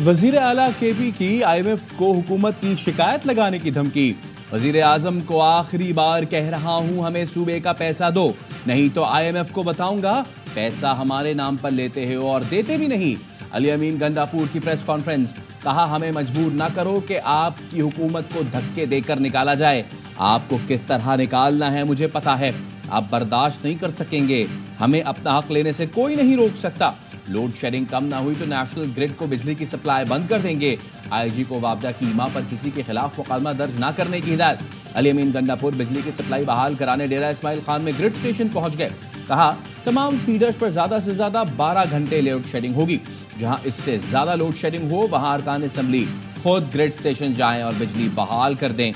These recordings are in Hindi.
वजीर आला केपी की IMF को हुकूमत की शिकायत लगाने की धमकी। वजीर आजम को आखिरी बार कह रहा हूं, हमें सूबे का पैसा दो, नहीं तो IMF को बताऊंगा पैसा हमारे नाम पर लेते हो और देते भी नहीं। अली अमीन गंडापुर की प्रेस कॉन्फ्रेंस। कहा, हमें मजबूर ना करो कि आपकी हुकूमत को धक्के देकर निकाला जाए। आपको किस तरह निकालना है मुझे पता है, आप बर्दाश्त नहीं कर सकेंगे। हमें अपना हक लेने से कोई नहीं रोक सकता। लोड शेडिंग कम ना हुई तो नेशनल ग्रिड को बिजली की सप्लाई बंद कर देंगे। IG को वापदा की ईमा पर किसी के खिलाफ मुकदमा दर्ज ना करने की हिदायत। अली अमीन गंडापुर बिजली की सप्लाई बहाल कराने डेरा इस्माइल खान में ग्रिड स्टेशन पहुंच गए। कहा, तमाम फीडर्स पर ज्यादा से ज्यादा 12 घंटे लोड शेडिंग होगी। जहां इससे ज्यादा लोड शेडिंग हो वहां अरकान असेंबली खुद ग्रिड स्टेशन जाएं और बिजली बहाल कर दें।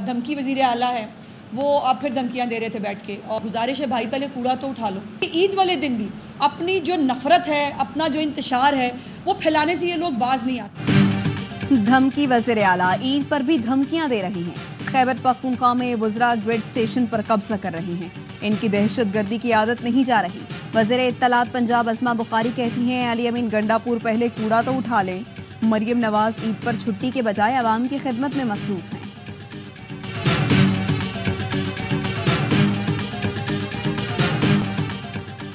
धमकी वजीर आला है वो अब फिर धमकियां दे रहे थे बैठ के, और गुजारिश है भाई पहले कूड़ा तो उठा लो। ईद वाले दिन भी अपनी जो नफरत है, अपना जो इंतशार है वो फैलाने से ये लोग बाज नहीं आते। धमकी वजीर आला ईद पर भी धमकियां दे रही हैं। खैबर पख्तूनख्वा में वज़रा ग्रिड स्टेशन पर कब्जा कर रही हैं। इनकी दहशतगर्दी की आदत नहीं जा रही। वज़ीर इत्तलात पंजाब अस्मा बुखारी कहती हैं, अली अमीन गंडापुर पहले कूड़ा तो उठा लें। मरियम नवाज ईद पर छुट्टी के बजाय आवाम की खिदमत में मसरूफ हैं।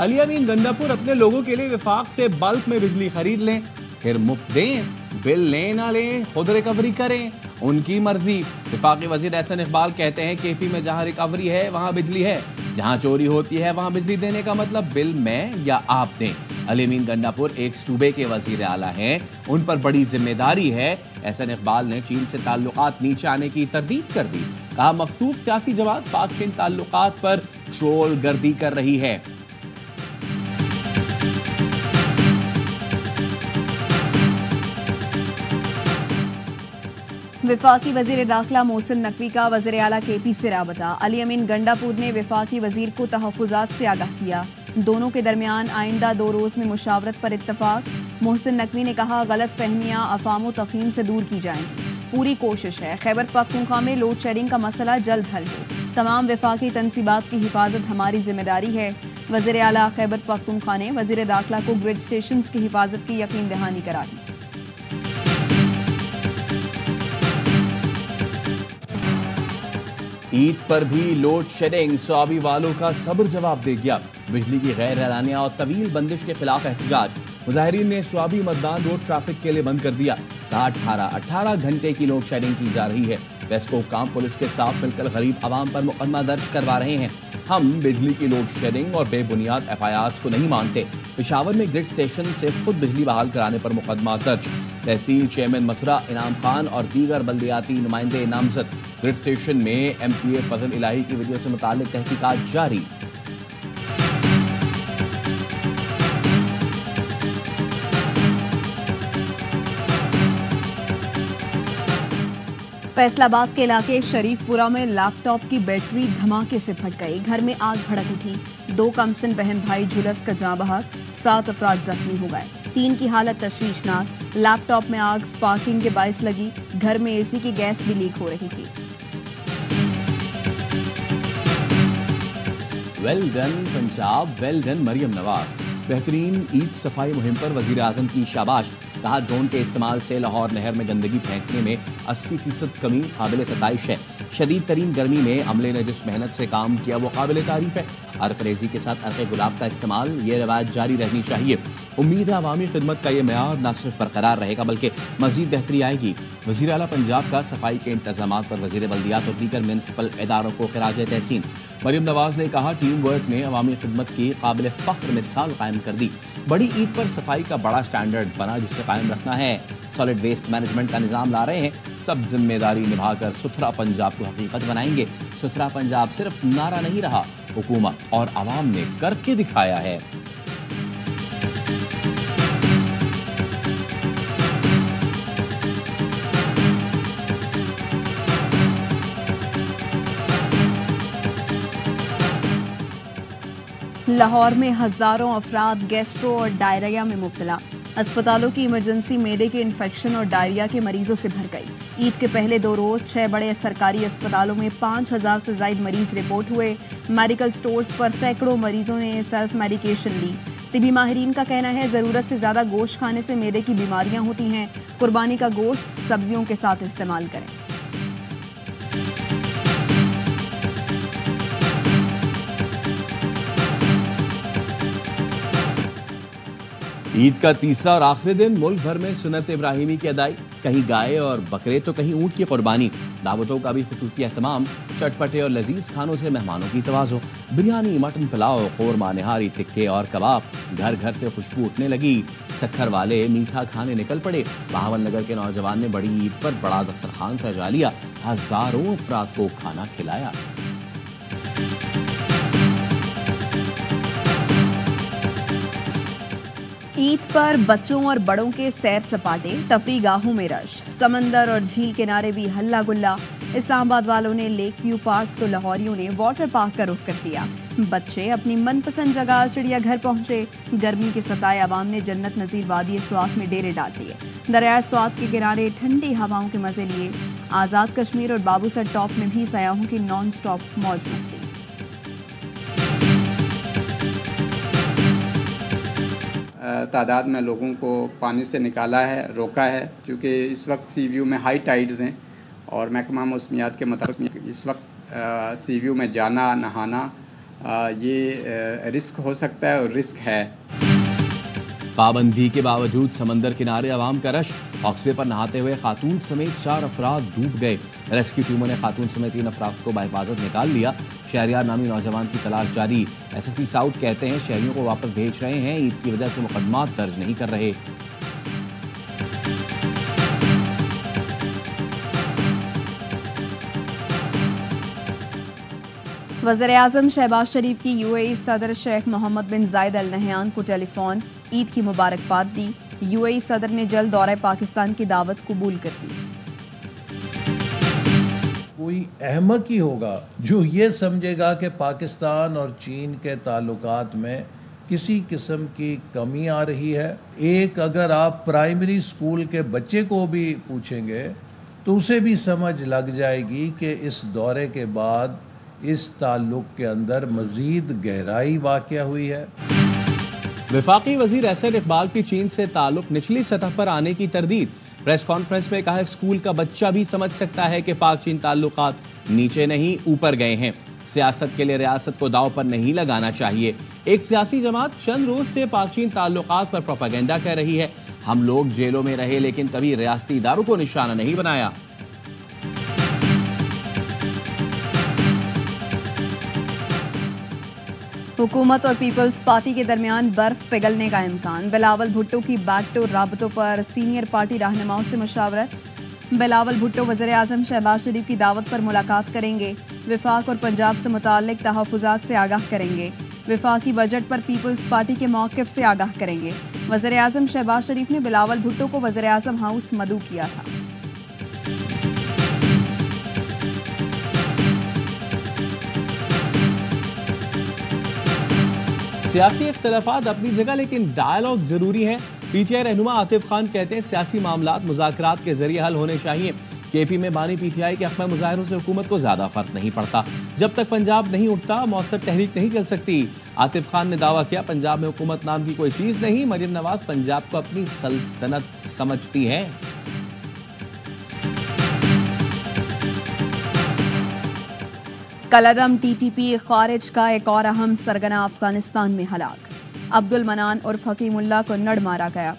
अली अमीन गंडापुर अपने लोगों के लिए विफाक से बल्क में बिजली खरीद लें, फिर मुफ्त दें, बिल लें ना लें, खुद रिकवरी करें, उनकी मर्जी। विफाकी वजीर एहसन इकबाल कहते हैं, KP में जहां रिकवरी है वहां बिजली है, जहां चोरी होती है वहां बिजली देने का मतलब बिल मैं या आप दें। अली अमीन गंडापुर एक सूबे के वजीर आला हैं, उन पर बड़ी जिम्मेदारी है। एहसन इकबाल ने चीन से ताल्लुकात नीचे आने की तरदीद कर दी। कहा, मखसूस सियासी जमात पाक चीन ताल्लुकात पर ट्रोल गर्दी कर रही है। विफाकी वजीर दाखिला मोहसिन नकवी का वज़ीर आला KP से राबता। अली अमीन गंडापुर ने विफाकी वजीर को तहफ़्फ़ुज़ात से आगाह किया। दोनों के दरमियान आइंदा 2 रोज़ में मुशावरत पर इत्तफाक। मोहसिन नकवी ने कहा, गलत फहमियाँ अफ़ाम व तफ़हीम से दूर की जाएंगी। पूरी कोशिश है खैबर पख्तूनख्वा में लोड शेडिंग का मसला जल्द हल हो। तमाम विफाकी तनसीबात की हिफाजत हमारी जिम्मेदारी है। वज़ीर आला खैबर पख्तूनख्वा ने वज़ीर दाखिला को ग्रिड स्टेशन की हिफाजत की यकीन दहानी करा दी। ईद पर भी लोड शेडिंग, स्वाबी वालों का सब्र जवाब दे गया। बिजली की गैर एलानिया और तवील बंदिश के खिलाफ एहतजाज। मुजाहिरीन ने स्वाबी मतदान रोड ट्रैफिक के लिए बंद कर दिया। कहा, 18 घंटे की लोड शेडिंग की जा रही है। वेस्को काम पुलिस के साथ मिलकर गरीब आवाम पर मुकदमा दर्ज करवा रहे हैं। हम बिजली की लोड शेडिंग और बेबुनियाद FIRs को नहीं मानते। पेशावर में ग्रिड स्टेशन से खुद बिजली बहाल कराने पर मुकदमा दर्ज। तहसील चेयरमैन मथुरा इनाम खान और दीगर बल्दियाती नुमाइंदे नामजद। ग्रिड स्टेशन में MPA फजल इलाही की वीडियो से मुताल्लिक तहकीकात जारी। फैसलाबाद के इलाके शरीफपुरा में लैपटॉप की बैटरी धमाके से फट गई। घर में आग भड़क उठी। 2 कमसिन बहन भाई झुलस कर जाँ बहक। 7 अफराद जख्मी हो गए। 3 की हालत तशवीशनाक। लैपटॉप में आग स्पार्किंग के बायस लगी। घर में AC की गैस भी लीक हो रही थी। Well done Punjab, well done Maryam Nawaz. बेहतरीन ईद सफाई मुहिम पर वजीर आजम की शाबाश। कहा, ड्रोन के इस्तेमाल से लाहौर नहर में गंदगी फेंकने में 80% कमी काबिल सताइश है। शदीद तरीन गर्मी में अमले ने जिस मेहनत से काम किया वो काबिल तारीफ है। अर्क रेजी के साथ अर्क गुलाब का इस्तेमाल, ये रवायत जारी रहनी चाहिए। उम्मीद है अवामी खिदमत का ये मेयार न सिर्फ बरकरार रहेगा बल्कि मजीद बेहतरी आएगी। वज़ीर आला पंजाब का सफाई के इंतजाम पर वज़ीर बल्दियात और दीगर म्यूनसिपल इदारों को खिराज तहसीन। मरियम नवाज ने कहा, टीम वर्क ने अवामी खिदमत की काबिल फ़ख्र मिसाल कायम कर दी। बड़ी ईद पर सफाई का बड़ा स्टैंडर्ड बना जिसे कायम रखना है। सॉलिड वेस्ट मैनेजमेंट का निज़ाम ला रहे हैं। सब जिम्मेदारी निभाकर सुथरा पंजाब को हकीकत बनाएंगे। सुथरा पंजाब सिर्फ नारा नहीं रहा, हुकूमत और आवाम ने करके दिखाया है। लाहौर में हजारों अफराद गैस्ट्रो और डायरिया में मुब्तला। अस्पतालों की इमरजेंसी मेदे के इन्फेक्शन और डायरिया के मरीजों से भर गई। ईद के पहले 2 रोज 6 बड़े सरकारी अस्पतालों में 5000 से ज्यादा मरीज रिपोर्ट हुए। मेडिकल स्टोर्स पर सैकड़ों मरीजों ने सेल्फ मेडिकेशन ली। तिबी माहिरीन का कहना है जरूरत से ज्यादा गोश्त खाने से मेदे की बीमारियां होती हैं। कुर्बानी का गोश्त सब्जियों के साथ इस्तेमाल करें। ईद का तीसरा और आखिरी दिन मुल्क भर में सुन्नत इब्राहिमी की अदाई, कहीं गाय और बकरे तो कहीं ऊंट की कुर्बानी। दावतों का भी खुसूसी एहतमाम, चटपटे और लजीज खानों से मेहमानों की तवाज़ो। बिरयानी, मटन पुलाव, कोरमा, निहारी, टिक्के और कबाब। घर घर से खुशबू उठने लगी। सक्खर वाले मीठा खाने निकल पड़े। बहावल नगर के नौजवान ने बड़ी ईद पर बड़ा दस्तरखान सजा लिया। हजारों अफराद को खाना खिलाया। ईद पर बच्चों और बड़ों के सैर सपाटे, तफरीगाहों में रश, समंदर और झील किनारे भी हल्ला गुल्ला। इस्लामाबाद वालों ने लेक व्यू पार्क तो लाहौरियों ने वाटर पार्क का रुख कर लिया। बच्चे अपनी मनपसंद जगह चिड़ियाघर पहुंचे। गर्मी के सताए अवाम ने जन्नत नजीर वादी स्वात में डेरे डाल दिए। दरिया स्वात के किनारे ठंडी हवाओं के मजे लिए। आज़ाद कश्मीर और बाबूसर टॉप में भी सयाहों की नॉन स्टॉप मौज मस्ती। तादाद में लोगों को पानी से निकाला है, रोका है, क्योंकि इस वक्त सी व्यू में हाई टाइड्स हैं और महकमा मौसमियात के मुताबिक इस वक्त सी व्यू में जाना, नहाना ये रिस्क हो सकता है और रिस्क है। पाबंदी के बावजूद समंदर किनारे अवाम का रश। हॉक्सवे पर नहाते हुए खातून समेत 4 अफराद डूब गए। रेस्क्यू टीमों ने खातून समेत 3 अफराद को बाहिफाजत निकाल लिया। शहरियार नामी नौजवान की तलाश जारी। SSP साउथ कहते हैं शहरियों को वापस भेज रहे हैं। ईद की वजह से मुकदमात दर्ज नहीं कर रहे। वज़ीर-ए-आज़म शहबाज शरीफ की UAE सदर शेख मोहम्मद बिन जायद अल नहयान को टेलीफोन, ईद की मुबारकबाद दी। UAE सदर ने जल्द दौरे पाकिस्तान की दावत कबूल कर ली। कोई अहमक ही होगा जो ये समझेगा कि पाकिस्तान और चीन के ताल्लुकात में किसी किस्म की कमी आ रही है। एक अगर आप प्राइमरी स्कूल के बच्चे को भी पूछेंगे तो उसे भी समझ लग जाएगी कि इस दौरे के बाद इस ताल्लुक के अंदर मजीद गहराई वाक़या हुई है। वफाकी वजीर एहसन इकबाल की चीन से ताल्लुक निचली सतह पर आने की तरदीद। प्रेस कॉन्फ्रेंस में कहा स्कूल का बच्चा भी समझ सकता है कि पाक चीन ताल्लुकात नीचे नहीं ऊपर गए हैं। सियासत के लिए रियासत को दांव पर नहीं लगाना चाहिए। एक सियासी जमात चंद रोज से पाक चीन ताल्लुकात पर प्रोपेगेंडा कर रही है। हम लोग जेलों में रहे लेकिन कभी रियासती इदारों को निशाना नहीं बनाया। हुकूमत और पीपल्स पार्टी के दरमियान बर्फ पिघलने का इम्कान। बिलावल भुट्टो की बैकडोर राबतों पर सीनियर पार्टी रहनुमाओं से मुशावरत। बिलावल भुट्टो वज़ीर-ए-आज़म शहबाज शरीफ की दावत पर मुलाकात करेंगे। वफाक और पंजाब से मुताल्लिक तहफ़्फ़ुज़ात से आगाह करेंगे। वफाकी बजट पर पीपल्स पार्टी के मौक़िफ़ से आगाह करेंगे। वज़ीर-ए-आज़म शहबाज शरीफ ने बिलावल भुट्टो को वज़ीर-ए-आज़म हाउस मदऊ किया था। सियासी इख्तलाफात अपनी जगह लेकिन डायलॉग जरूरी है। PTI रहनुमा आतिफ खान कहते हैं सियासी मामलात मुज़ाकरात के जरिए हल होने चाहिए। KP में बानी PTI के हक़ में मुज़ाहिरों से हुकूमत को ज्यादा फर्क नहीं पड़ता। जब तक पंजाब नहीं उठता मौसर तहरीक नहीं चल सकती। आतिफ खान ने दावा किया पंजाब में हुकूमत नाम की कोई चीज नहीं। मरियम नवाज पंजाब को अपनी सल्तनत समझती है। कलदम TTP खारिज का एक और अहम सरगना अफगानिस्तान में हलाक। अब्दुल मनान उर्फ हकीमुल्लाह को नड़ मारा गया।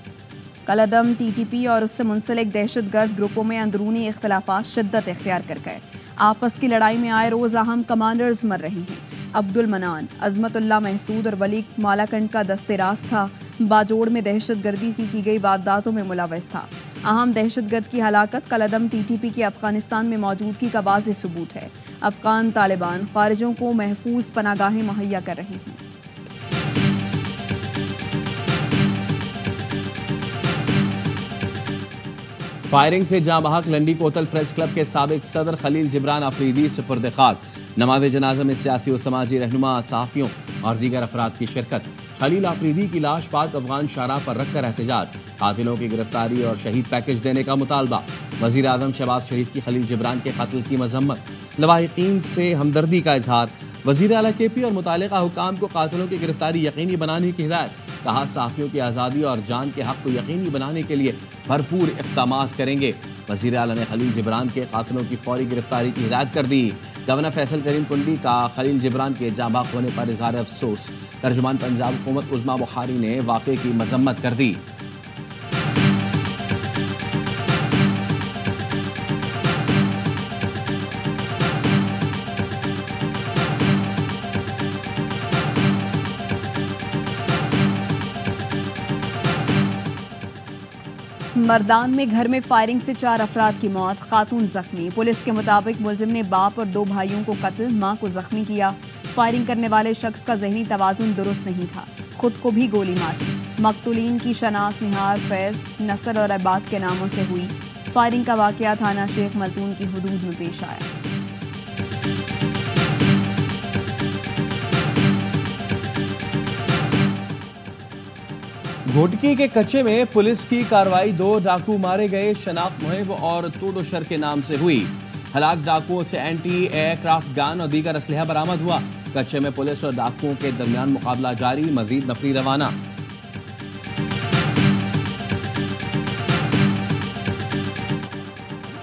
कलदम TTP और उससे मुंसलिक दहशतगर्द ग्रुपों में अंदरूनी इख्तलाफात शिद्दत इख्तियार कर गए। आपस की लड़ाई में आए रोज अहम कमांडर्स मर रहे हैं। अब्दुल मनान अजमतुल्लाह महसूद और वली मालाकंड का दस्तेराज था। बाजोड़ में दहशतगर्दी की गई वारदातों में मुलव्वस था। अहम दहशतगर्द की हलाकत कलदम TTP की अफगानिस्तान में मौजूदगी का वाज़ेह सबूत है। अफगान तालिबान खारिजों को महफूज पनागाहें मुहैया कर रहे हैं। फायरिंग से जाँ बहक लंडी कोतल प्रेस क्लब के साबिक सदर खलील जिब्रान अफरीदी सुपुर्द खाक। नमाज जनाजा में सियासी और समाजी रहनुमा, सहाफ़ियों और दीगर अफराद की शिरकत। खलील आफरीदी की लाश पाक अफगान शाहराह पर रखकर एहतजाज। कातिलों की गिरफ्तारी और शहीद पैकेज देने का मुतालबा। वज़ीर आज़म शहबाज शरीफ की खलील जिब्रान के कत्ल की मजम्मत। लवाहिकीन से हमदर्दी का इजहार। वज़ीर आला KP और मुतालिका हुकाम को कातिलों की गिरफ्तारी यकीनी बनाने की हिदायत। कहा, सहाफ़ियों की आज़ादी और जान के हक़ को यकीनी बनाने के लिए भरपूर इक़दामात करेंगे। वज़ीर आला ने खलील जिब्रान के कातिलों की फौरी गिरफ्तारी की हिदायत कर दी। गवर्नर फैसल करीम कुंडी का खलील जिब्रान के जाबाक होने पर इज़हार अफसोस। तर्जुमान पंजाब हुकूमत उज़्मा बुखारी ने वाक़े की मजम्मत कर दी। मर्दान में घर में फायरिंग से 4 अफराद की मौत, खातून जख्मी। पुलिस के मुताबिक मुलजिम ने बाप और 2 भाइयों को कत्ल, मां को जख्मी किया। फायरिंग करने वाले शख्स का ज़हनी तवाज़ुन दुरुस्त नहीं था, खुद को भी गोली मारी। मकतूलीन की शनाख्त निहार, फैज़, नसर और अबाद के नामों से हुई। फायरिंग का वाक़या थाना शेख मलतून की हुदूद में पेश आया। घोटकी के कच्चे में पुलिस की कार्रवाई। 2 डाकू मारे गए। शनाख्त मुहिम और तोड़ोशर के नाम से हुई। हलाक डाकुओं से एंटी एयरक्राफ्ट गन और दीगर असलहा बरामद हुआ। कच्चे में पुलिस और डाकुओं के दरमियान मुकाबला जारी। मजीद नफरी रवाना।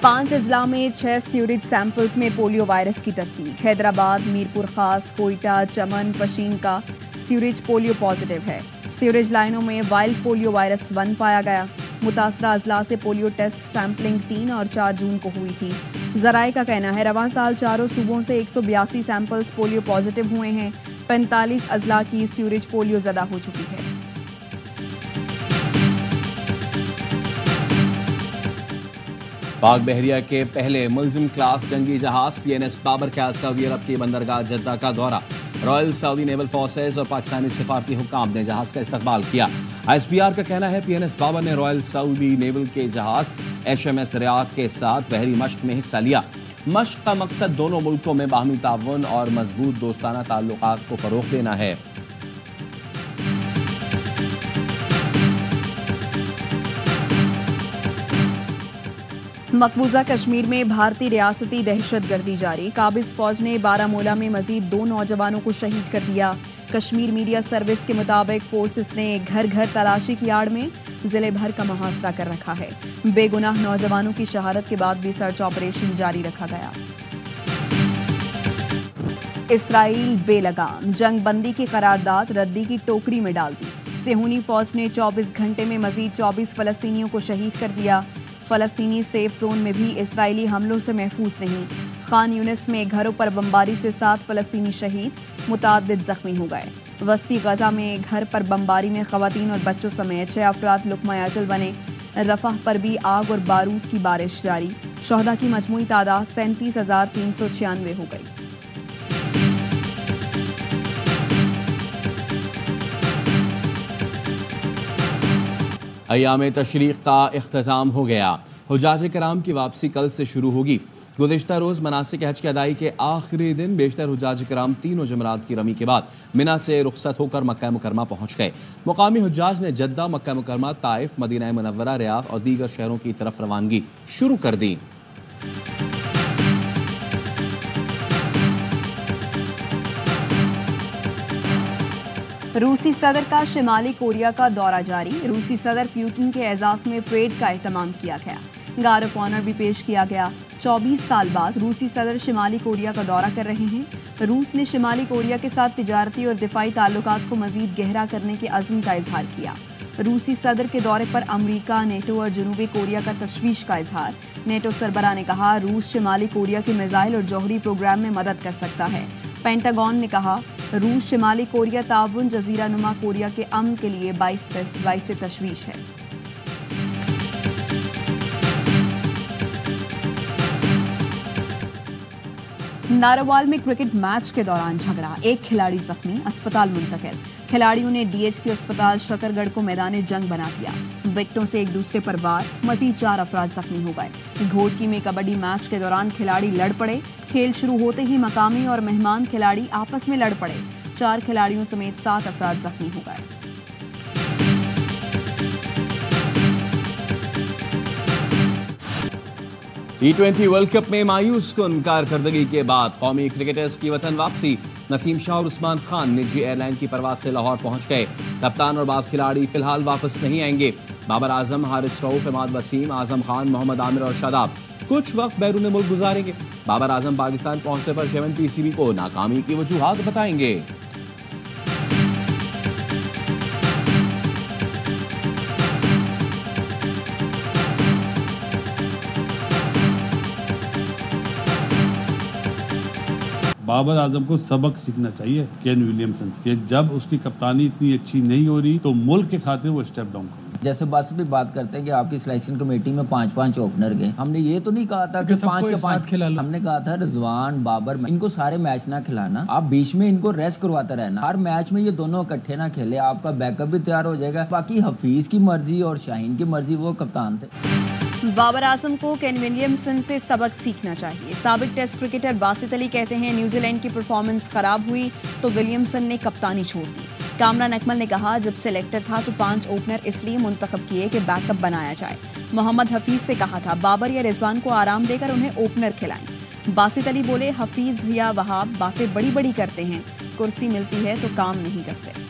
पांच अजला में 6 सीवरेज सैंपल्स में पोलियो वायरस की तस्दीक। हैदराबाद, मीरपुर खास, कोयटा, चमन, पशीन का सीवरेज पोलियो पॉजिटिव है। सीवरेज लाइनों में वाइल्ड पोलियो वायरस 1 पाया गया। मुतासरा अजला से पोलियो टेस्ट सैंपलिंग 3 और 4 जून को हुई थी। जराए का कहना है रवां साल चारों सूबों से 182 सैंपल्स पोलियो पॉजिटिव हुए हैं। 45 अजला की सीवरेज पोलियो ज़दा हो चुकी है। पाक बहरिया के पहले मुल्जिम क्लास जंगी जहाज PNS बाबर का सऊदी अरब की बंदरगाह जद्दा का दौरा। रॉयल सऊदी नेवल फोर्सेज और पाकिस्तानी सिफारती हुक्काम ने जहाज का इस्तकबाल किया। ISPR का कहना है PNS बाबर ने रॉयल सऊदी नेवल के जहाज HMS रियाद के साथ बहरी मश्क में हिस्सा लिया। मश्क का मकसद दोनों मुल्कों में बाहमी ताउन और मजबूत दोस्ताना ताल्लुकात को फरोग देना है। मकबूजा कश्मीर में भारतीय रियासती दहशतगर्दी जारी। काबिज फौज ने बारामूला में मजीद 2 नौजवानों को शहीद कर दिया। कश्मीर मीडिया सर्विस के मुताबिक फोर्सेस ने घर घर तलाशी की आड़ में जिले भर का मुहासरा कर रखा है। बेगुनाह नौजवानों की शहादत के बाद भी सर्च ऑपरेशन जारी रखा गया। इसराइल बेलगाम जंगबंदी की करारदाद रद्दी की टोकरी में डाल दी। सेहूनी फौज ने 24 घंटे में मजीद 24 फलस्तीनियों को शहीद कर दिया। फलस्तीनी सेफ जोन में भी इसराइली हमलों से महफूज नहीं। खान यूनिस में घरों पर बमबारी से 7 फलस्तीनी शहीद, मुताद्दिद जख्मी हो गए। वस्ती गजा में घर पर बमबारी में खवातीन और बच्चों समेत 6 अफराद लुकमा अजल बने। रफाह पर भी आग और बारूद की बारिश जारी। शहदा की मजमूई तादाद 37,396 हो गई। अय्याम तशरीक़ का इख्तिताम हो गया। हुज्जाज कराम की वापसी कल से शुरू होगी। गुज़िश्ता रोज़ मनासिक हज की अदाई के आखिरी दिन बेशतर हुज्जाज कराम तीनों जमरात की रमी के बाद मिना से रुखसत होकर मक्का मुकरमा पहुँच गए। मुकामी हुज्जाज ने जद्दा, मक्का मुकरमा, ताइफ, मदीना मुनव्वरा, रियाद और दीगर शहरों की तरफ रवानगी शुरू कर दी। रूसी सदर का शिमाली कोरिया का दौरा जारी। रूसी सदर पुतिन के एजाज़ में परेड का एहतमाम किया गया। गार्ड ऑफ ऑनर भी पेश किया गया। 24 साल बाद रूसी सदर शिमाली कोरिया का दौरा कर रहे हैं। रूस ने शिमाली कोरिया के साथ तिजारती और दिफाई ताल्लुकात को मजीद गहरा करने के अज़्म का इजहार किया। रूसी सदर के दौरे पर अमरीका, नेटो और जनूबी कोरिया का तशवीश का इजहार। नेटो सरबराह ने कहा रूस शिमाली कोरिया के मिसाइल और जौहरी प्रोग्राम में मदद कर सकता है। पेंटागन ने कहा रूस शिमाली कोरिया ताउन जजीरा नुमा कोरिया के अमन के लिए बाइस तशवीश है। नारोवाल में क्रिकेट मैच के दौरान झगड़ा, 1 खिलाड़ी जख्मी, अस्पताल मुंतकिल। खिलाड़ियों ने डीएचक्यू अस्पताल शकरगढ़ को मैदान जंग बना दिया। विकेटों से एक दूसरे पर वार, मजीद 4 अफराद जख्मी हो गए। घोड़की में कबड्डी मैच के दौरान खिलाड़ी लड़ पड़े। खेल शुरू होते ही मकामी और मेहमान खिलाड़ी आपस में लड़ पड़े। 4 खिलाड़ियों समेत 7 अफराद जख्मी हो गए। T20 वर्ल्ड कप में मायूस कुन कारकर्दगी के बाद कौमी क्रिकेटर्स की वतन वापसी। नसीम शाह और उस्मान खान निजी एयरलाइन की परवाज से लाहौर पहुंच गए। कप्तान और बाज खिलाड़ी फिलहाल वापस नहीं आएंगे। बाबर आजम, हारिस रऊफ, इमाद वसीम, आजम खान, मोहम्मद आमिर और शादाब कुछ वक्त बैरून मुल्क गुजारेंगे। बाबर आजम पाकिस्तान पहुंचने पर शेवन पीसीबी को नाकामी की वजूहात बताएंगे। बाबर आजम को सबक सीखना चाहिए केन विलियमसन से। जब उसकी कप्तानी इतनी अच्छी नहीं हो रही तो मुल्क के खातिर वो स्टेप डाउन करें। जैसे बस भी बात करते हैं कि आपकी सिलेक्शन कमेटी में 5-5 ओपनर गए। हमने ये तो नहीं कहा था कि 5 के 5 खिला लो। हमने कहा था रिजवान, बाबर, इनको सारे मैच ना खिलाना, आप बीच में इनको रेस्ट करवाते रहना। हर मैच में ये दोनों इकट्ठे ना खेले, आपका बैकअप भी तैयार हो जाएगा। बाकी हफीज की मर्जी और शाहीन की मर्जी, वो कप्तान थे। बाबर आजम को केन विलियमसन से सबक सीखना चाहिए। साबिक टेस्ट क्रिकेटर बासित अली कहते हैं न्यूजीलैंड की परफॉर्मेंस खराब हुई तो विलियमसन ने कप्तानी छोड़ दी। कामरान अकमल ने कहा जब सिलेक्टर था तो 5 ओपनर इसलिए मुंतखब किए कि बैकअप बनाया जाए। मोहम्मद हफीज से कहा था बाबर या रिजवान को आराम देकर उन्हें ओपनर खिलाएं। बासित अली बोले हफीज या वहाब बातें बड़ी बड़ी करते हैं, कुर्सी मिलती है तो काम नहीं करते।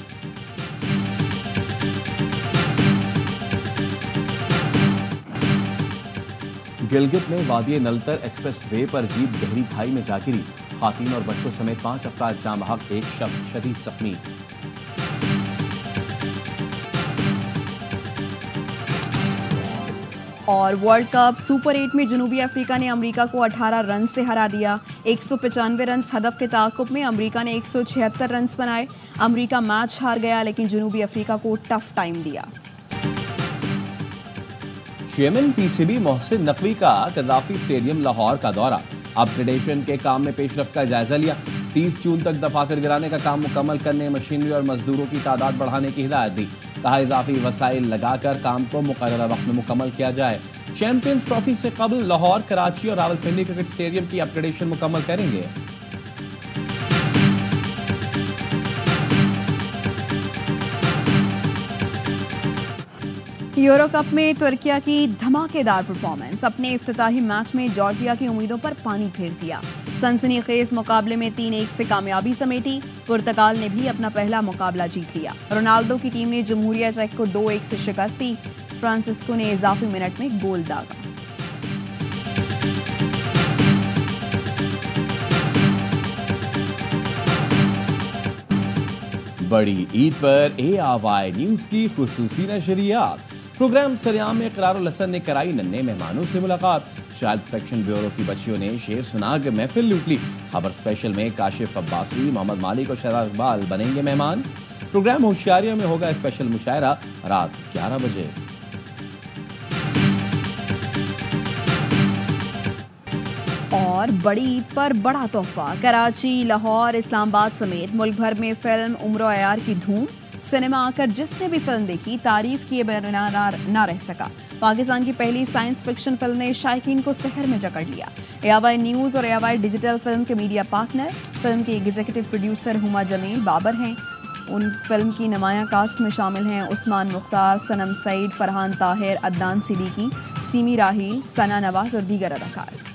गिलगित में वादी नलतर एक्सप्रेस वे पर जीप गहरी खाई में जा गिरी। खातून और बच्चों समेत 5 अफराद जाँ बहक, एक शख्स शदीद जख्मी। और वर्ल्ड कप सुपर 8 में जनूबी अफ्रीका ने अमेरिका को 18 रन से हरा दिया। 195 रन हदफ के ताक़ुब में अमेरिका ने 176 रन बनाए। अमेरिका मैच हार गया लेकिन जनूबी अफ्रीका को टफ टाइम दिया। चेयरमैन पीसीबी मोहसिन नकवी का कद्दाफी स्टेडियम लाहौर का दौरा। अपग्रेडेशन के काम में पेशरफ्त का जायजा लिया। 30 जून तक दफातर गिराने का काम मुकम्मल करने, मशीनरी और मजदूरों की तादाद बढ़ाने की हिदायत दी। कहा इजाफी वसाइल लगाकर काम को मुकर्ररा वक्त में मुकम्मल किया जाए। चैंपियंस ट्रॉफी से कबल लाहौर, कराची और रावलपिंडी क्रिकेट स्टेडियम की अपग्रेडेशन मुकम्मल करेंगे। यूरो कप में तुर्किया की धमाकेदार परफॉर्मेंस। अपने इफ्तिताही मैच में जॉर्जिया की उम्मीदों पर पानी फेर दिया। सनसनीखेज मुकाबले में 3-1 से कामयाबी समेटी। पुर्तगाल ने भी अपना पहला मुकाबला जीत लिया। रोनाल्डो की टीम ने जमहूरिया चेक को 2-1 से शिकस्त दी। फ्रांसिस्को ने इजाफी मिनट में गोल दागा। बड़ी ईद पर ARY न्यूज की खुसूसी नशरियात। प्रोग्राम सरेआम में इकरारुल हसन ने कराई नन्हे मेहमानों से मुलाकात। चाइल्ड प्रोटेक्शन ब्यूरो की बच्चियों ने शेर सुनाकर महफिल लूट ली। खबर स्पेशल में काशिफ अब्बासी, मोहम्मद मालिक और शहजाद इकबाल बनेंगे मेहमान। प्रोग्राम होशियारियों में होगा स्पेशल मुशायरा रात 11 बजे। और बड़ी ईद पर बड़ा तोहफा। कराची, लाहौर, इस्लामाबाद समेत मुल्क भर में फिल्म उम्र अयार की धूम। सिनेमा आकर जिसने भी फिल्म देखी तारीफ किए बगैर ना रह सका। पाकिस्तान की पहली साइंस फिक्शन फिल्म ने शायकीन को सहर में जकड़ लिया। ARY न्यूज़ और ARY डिजिटल फिल्म के मीडिया पार्टनर। फिल्म के एग्जीक्यूटिव प्रोड्यूसर हुमा जमील बाबर हैं। उन फिल्म की नुमाया कास्ट में शामिल हैं उस्मान मुख्तार, सनम सईद, फरहान ताहिर, अदनान सिद्दीकी, सीमी राहील, सना नवाज और दीगर अदाकार।